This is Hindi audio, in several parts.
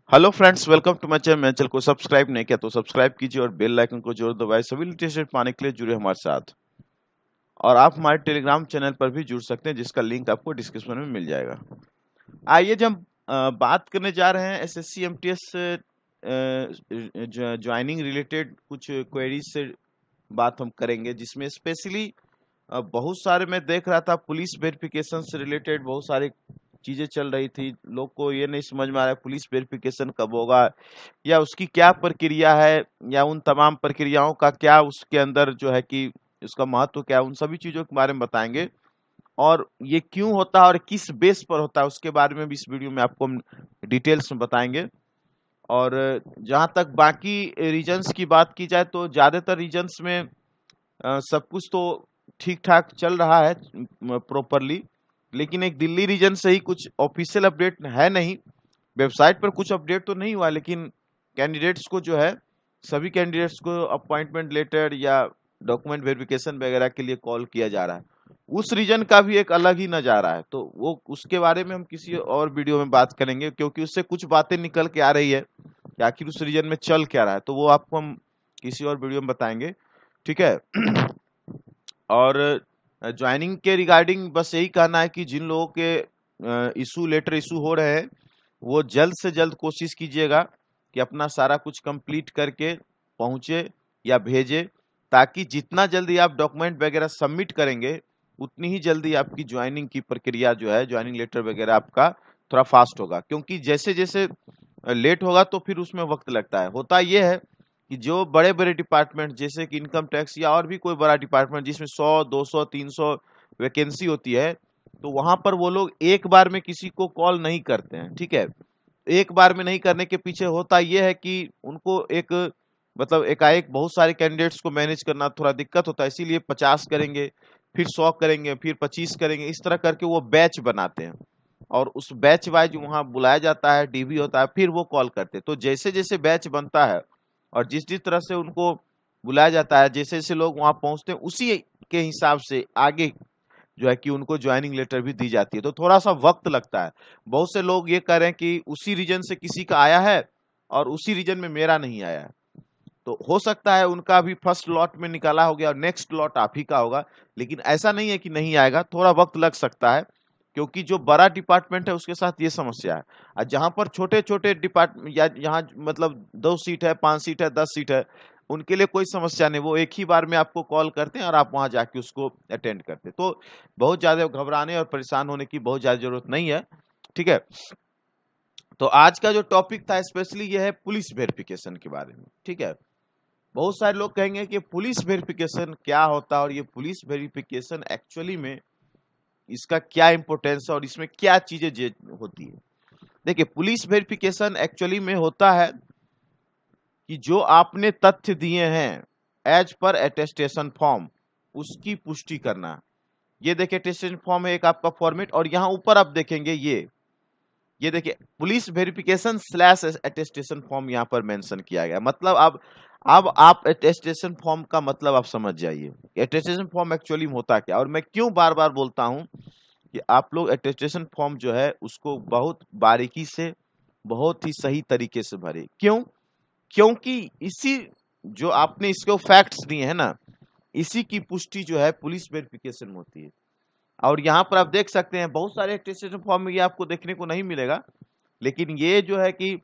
Hello friends, welcome to my channel. मेरे चैनल को सब्सक्राइब नहीं किया तो सब्सक्राइब कीजिए और बेल आइकन को जरूर दबाएं। सभी लेटेस्ट पाने के लिए जुड़े हमारे साथ। और आप हमारे टेलीग्राम चैनल पर भी जुड़ सकते हैं, जिसका लिंक आपको डिस्क्रिप्शन में मिल जाएगा। आइए जब हम बात करने जा रहे हैं एसएससी एमटीएस ज्वाइनिंग रिलेटेड कुछ क्वेरीज से बात हम करेंगे, जिसमें स्पेशली बहुत सारे मैं देख रहा था पुलिस वेरिफिकेशन से रिलेटेड बहुत सारी चीजें चल रही थी। लोग को ये नहीं समझ में आ रहा है पुलिस वेरिफिकेशन कब होगा, या उसकी क्या प्रक्रिया है, या उन तमाम प्रक्रियाओं का क्या उसके अंदर जो है कि उसका महत्व क्या है। उन सभी चीजों के बारे में बताएंगे और ये क्यों होता है और किस बेस पर होता है उसके बारे में भी इस वीडियो में आपको हम डिटेल्स में बताएंगे। और जहां तक बाकी रीजन्स की बात की जाए तो ज्यादातर रीजन्स में सब कुछ तो ठीक ठाक चल रहा है प्रॉपरली। लेकिन एक दिल्ली रीजन से ही कुछ ऑफिशियल अपडेट है नहीं, वेबसाइट पर कुछ अपडेट तो नहीं हुआ, लेकिन कैंडिडेट्स को जो है सभी कैंडिडेट्स को अपॉइंटमेंट लेटर या डॉक्यूमेंट वेरिफिकेशन वगैरह के लिए कॉल किया जा रहा है। उस रीजन का भी एक अलग ही नज़ारा है, तो वो उसके बारे में हम किसी और वीडियो में बात करेंगे, क्योंकि उससे कुछ बातें निकल के आ रही है कि आखिर उस रीजन में चल क्या रहा है। तो वो आपको हम किसी और वीडियो में बताएंगे, ठीक है। और ज्वाइनिंग के रिगार्डिंग बस यही कहना है कि जिन लोगों के इशू लेटर इशू हो रहे हैं, वो जल्द से जल्द कोशिश कीजिएगा कि अपना सारा कुछ कंप्लीट करके पहुंचे या भेजे, ताकि जितना जल्दी आप डॉक्यूमेंट वगैरह सबमिट करेंगे उतनी ही जल्दी आपकी ज्वाइनिंग की प्रक्रिया जो है, ज्वाइनिंग लेटर वगैरह आपका थोड़ा फास्ट होगा। क्योंकि जैसे जैसे लेट होगा तो फिर उसमें वक्त लगता है। होता यह है कि जो बड़े बड़े डिपार्टमेंट जैसे कि इनकम टैक्स या और भी कोई बड़ा डिपार्टमेंट जिसमें 100 200 300 वैकेंसी होती है, तो वहां पर वो लोग एक बार में किसी को कॉल नहीं करते हैं, ठीक है। एक बार में नहीं करने के पीछे होता यह है कि उनको एक मतलब एकाएक बहुत सारे कैंडिडेट्स को मैनेज करना थोड़ा दिक्कत होता है, इसीलिए 50 करेंगे, फिर 100 करेंगे, फिर 25 करेंगे, इस तरह करके वो बैच बनाते हैं। और उस बैच वाइज वहां बुलाया जाता है, डीवी होता है, फिर वो कॉल करते हैं। तो जैसे जैसे बैच बनता है और जिस जिस तरह से उनको बुलाया जाता है, जैसे जैसे लोग वहां पहुंचते हैं, उसी के हिसाब से आगे जो है कि उनको ज्वाइनिंग लेटर भी दी जाती है। तो थोड़ा सा वक्त लगता है। बहुत से लोग ये कह रहे हैं कि उसी रीजन से किसी का आया है और उसी रीजन में मेरा नहीं आया है, तो हो सकता है उनका अभी फर्स्ट लॉट में निकाला हो गया और नेक्स्ट लॉट आप ही का होगा। लेकिन ऐसा नहीं है कि नहीं आएगा, थोड़ा वक्त लग सकता है, क्योंकि जो बड़ा डिपार्टमेंट है उसके साथ ये समस्या है। और जहां पर छोटे छोटे डिपार्टमेंट या यहाँ मतलब 2 सीट है, 5 सीट है, 10 सीट है, उनके लिए कोई समस्या नहीं, वो एक ही बार में आपको कॉल करते हैं और आप वहां जाके उसको अटेंड करते हैं। तो बहुत ज्यादा घबराने और परेशान होने की बहुत ज्यादा जरूरत नहीं है, ठीक है। तो आज का जो टॉपिक था स्पेशली ये है पुलिस वेरिफिकेशन के बारे में, ठीक है। बहुत सारे लोग कहेंगे कि पुलिस वेरिफिकेशन क्या होता है और ये पुलिस वेरिफिकेशन एक्चुअली में इसका क्या इंपॉर्टेंस है और इसमें क्या चीजें होती है। देखिए, पुलिस वेरिफिकेशन एक्चुअली में होता है कि जो आपने तथ्य दिए हैं एज पर अटेस्टेशन फॉर्म, उसकी पुष्टि करना। ये देखिए अटेस्टेशन फॉर्म है एक आपका फॉर्मेट, और यहाँ ऊपर आप देखेंगे ये देखिए police verification slash attestation form यहाँ पर मेंशन किया गया। मतलब अब आप अटेस्टेशन फॉर्म का मतलब आप समझ जाइए अटेस्टेशन फॉर्म एक्चुअली में होता क्या। और मैं क्यों बार बार बोलता हूँ कि आप लोग अटेस्टेशन फॉर्म जो है उसको बहुत बारीकी से, बहुत ही सही तरीके से भरे। क्यों? क्योंकि इसी जो आपने इसको फैक्ट्स दिए हैं ना, इसी की पुष्टि जो है पुलिस वेरिफिकेशन में होती है। और यहाँ पर आप देख सकते हैं बहुत सारे अटेस्टेशन फॉर्म में ये आपको देखने को नहीं मिलेगा, लेकिन ये जो है कि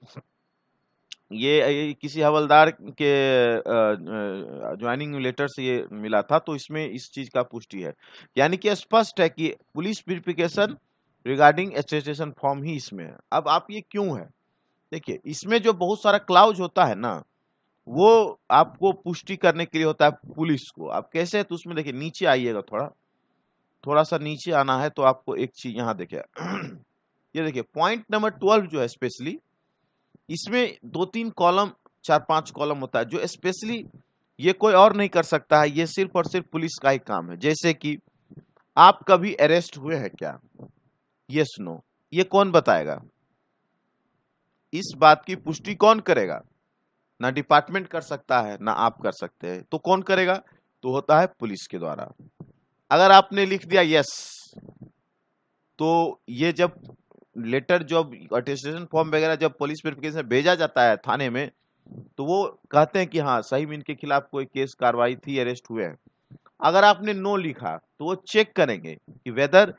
ये किसी हवलदार के ज्वाइनिंग लेटर से ये मिला था, तो इसमें इस चीज का पुष्टि है। यानी कि स्पष्ट है कि police verification regarding attestation form ही इसमें है। अब आप ये क्यों है, देखिए इसमें जो बहुत सारा क्लाउज होता है ना, वो आपको पुष्टि करने के लिए होता है पुलिस को। आप कैसे है, तो उसमें देखिए नीचे आइएगा, थोड़ा थोड़ा सा नीचे आना है तो आपको एक चीज यहाँ देखिए ये देखिए पॉइंट नंबर 12 जो है स्पेशली, इसमें 2 3 कॉलम, 4 5 कॉलम होता है, जो स्पेशली ये कोई और नहीं कर सकता है, ये सिर्फ और सिर्फ पुलिस का ही काम है। जैसे कि आप कभी अरेस्ट हुए हैं क्या, यस नो, ये कौन बताएगा? इस बात की पुष्टि कौन करेगा? ना डिपार्टमेंट कर सकता है ना आप कर सकते हैं, तो कौन करेगा? तो होता है पुलिस के द्वारा। अगर आपने लिख दिया यस, तो ये जब लेटर जब अटेस्टेशन फॉर्म वगैरह जब पुलिस वेरिफिकेशन में भेजा जाता है थाने में, तो वो कहते हैं कि हाँ सही में इनके खिलाफ कोई केस कार्रवाई थी, अरेस्ट हुए हैं। अगर आपने नो लिखा तो वो चेक करेंगे कि वेदर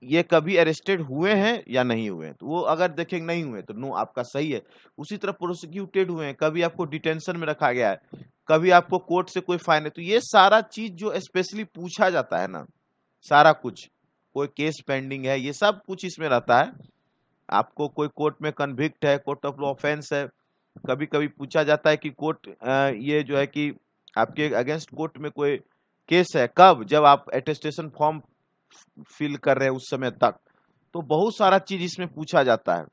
ये कभी अरेस्टेड हुए हैं या नहीं हुए हैं। तो वो अगर देखेंगे नहीं हुए तो नो, आपका सही है। उसी तरह प्रोसिक्यूटेड हुए हैं, कभी आपको डिटेंशन में रखा गया है, कभी आपको कोर्ट से कोई फाइन है, तो ये सारा चीज जो स्पेशली पूछा जाता है ना, सारा कुछ, कोई केस पेंडिंग है, ये सब कुछ इसमें रहता है। आपको कोई कोर्ट में कन्विक्ट है, कोर्ट ऑफ लॉ ऑफेंस है, कभी कभी पूछा जाता है कि कोर्ट ये जो है कि आपके अगेंस्ट कोर्ट में कोई केस है, कब, जब आप अटेस्टेशन फॉर्म फिल कर रहे हैं उस समय तक। तो बहुत सारा चीज इसमें पूछा जाता है,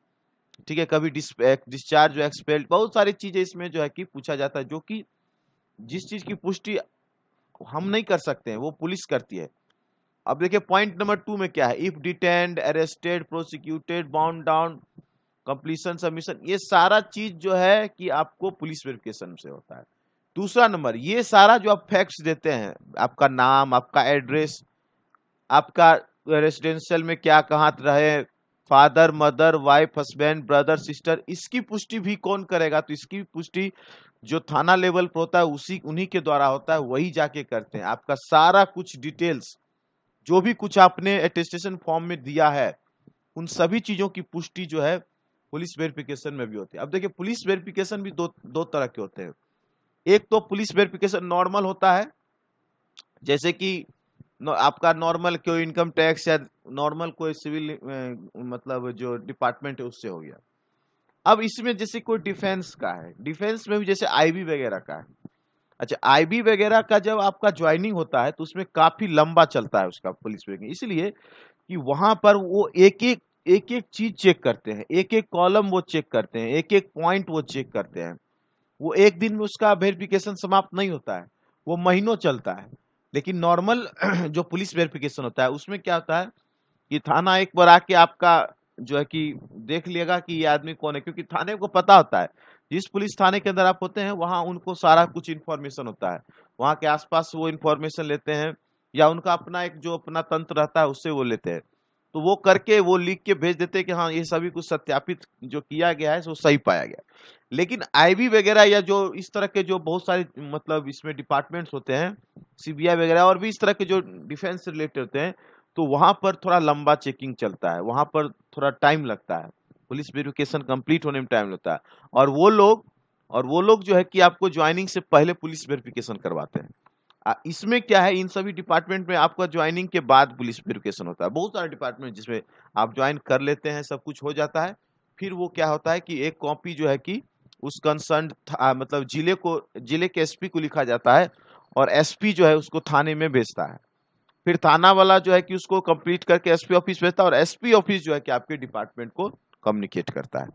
ठीक है। कभी डिस्चार्ज एक्सपेल्ड, बहुत सारी चीजें इसमें जो है कि पूछा जाता है, जो कि जिस चीज की पुष्टि हम नहीं कर सकते हैं वो पुलिस करती है। अब देखिए पॉइंट नंबर 2 में क्या है, if detained, arrested, prosecuted, bound down, completion, submission, ये सारा चीज जो है कि आपको पुलिस वेरिफिकेशन से होता है। दूसरा नंबर, ये सारा जो आप फैक्ट्स देते हैं, आपका नाम, आपका एड्रेस, आपका रेसिडेंशियल में क्या कहाँ रहे, father, mother, wife, husband, brother, sister, इसकी पुष्टि भी कौन करेगा? तो इसकी पुष्टि जो थाना लेवल पर होता है उन्हीं के द्वारा होता है, वही जाके करते हैं। आपका सारा कुछ डिटेल्स, जो भी कुछ आपने अटेस्टेशन फॉर्म में दिया है, उन सभी चीजों की पुष्टि जो है पुलिस वेरिफिकेशन में भी होती है। अब देखिए पुलिस वेरिफिकेशन भी दो तरह के होते हैं। एक तो पुलिस वेरिफिकेशन नॉर्मल होता है, जैसे कि आपका नॉर्मल कोई इनकम टैक्स या नॉर्मल कोई सिविल मतलब जो डिपार्टमेंट है उससे हो गया। अब इसमें जैसे कोई डिफेंस का है, डिफेंस में भी जैसे आईबी वगैरह का है। अच्छा, आईबी वगैरह का जब आपका ज्वाइनिंग होता है तो उसमें काफी लंबा चलता है उसका पुलिस वेरिफिकेशन, इसलिए कि वहां पर वो एक एक चीज चेक करते हैं, एक एक कॉलम वो चेक करते हैं, एक एक पॉइंट वो चेक करते हैं। वो एक दिन में उसका वेरिफिकेशन समाप्त नहीं होता है, वो महीनों चलता है। लेकिन नॉर्मल जो पुलिस वेरिफिकेशन होता है उसमें क्या होता है कि थाना एक बार आके आपका जो है कि देख लेगा कि ये आदमी कौन है, क्योंकि थाने को पता होता है जिस पुलिस थाने के अंदर आप होते हैं वहां उनको सारा कुछ इन्फॉर्मेशन होता है, वहां के आसपास वो इन्फॉर्मेशन लेते हैं, या उनका अपना एक जो अपना तंत्र रहता है उससे वो लेते हैं। तो वो करके वो लिख के भेज देते हैं कि हाँ ये सभी कुछ सत्यापित जो किया गया है वो सही पाया गया। लेकिन आईबी वगैरह या जो इस तरह के जो बहुत सारे मतलब इसमें डिपार्टमेंट्स होते हैं, सीबीआई वगैरह और भी इस तरह के जो डिफेंस से रिलेटेड होते हैं, तो वहां पर थोड़ा लंबा चेकिंग चलता है, वहां पर थोड़ा टाइम लगता है, पुलिस वेरिफिकेशन कंप्लीट होने में टाइम लगता है। और वो लोग जो है कि आपको ज्वाइनिंग से पहले पुलिस वेरिफिकेशन करवाते हैं। इसमें क्या है, इन सभी डिपार्टमेंट में आपका ज्वाइनिंग के बाद पुलिस वेरिफिकेशन होता है। बहुत सारे डिपार्टमेंट जिसमें आप ज्वाइन कर लेते हैं, सब कुछ हो जाता है, फिर वो क्या होता है कि एक कॉपी जो है कि उस कंसर्न मतलब जिले के एसपी को लिखा जाता है, और एसपी जो है उसको थाने में भेजता है। फिर थाना वाला जो है कि उसको कंप्लीट करके एसपी ऑफिस भेजता है, और एसपी ऑफिस जो है कि आपके डिपार्टमेंट को कम्युनिकेट करता है।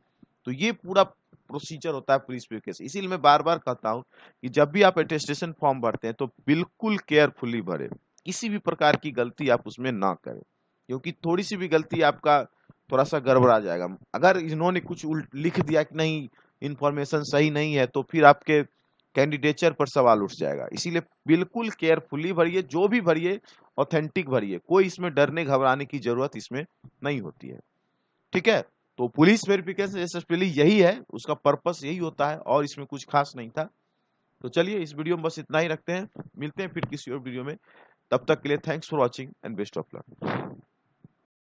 तो ये पूरा प्रोसीजर होता है पुलिस वेरिफिकेशन। इसीलिए मैं बार बार कहता हूँ कि जब भी आप अटेस्टेशन फॉर्म भरते हैं तो बिल्कुल केयरफुली भरें, किसी भी प्रकार की गलती आप उसमें ना करें, क्योंकि थोड़ी सी भी गलती आपका थोड़ा सा गड़बड़ा जाएगा। अगर इन्होंने कुछ उल्ट लिख दिया कि नहीं, इंफॉर्मेशन सही नहीं है, तो फिर आपके कैंडिडेचर पर सवाल उठ जाएगा। इसीलिए बिल्कुल केयरफुली भरिए, जो भी भरिए ऑथेंटिक भरिए, कोई इसमें डरने घबराने की जरूरत इसमें नहीं होती है, ठीक है। तो पुलिस वेरिफिकेशन एसएसपीली यही है, उसका पर्पस यही होता है, और इसमें कुछ खास नहीं था। तो चलिए इस वीडियो में बस इतना ही रखते हैं, मिलते हैं फिर किसी और वीडियो में। तब तक के लिए thanks for watching and best of luck.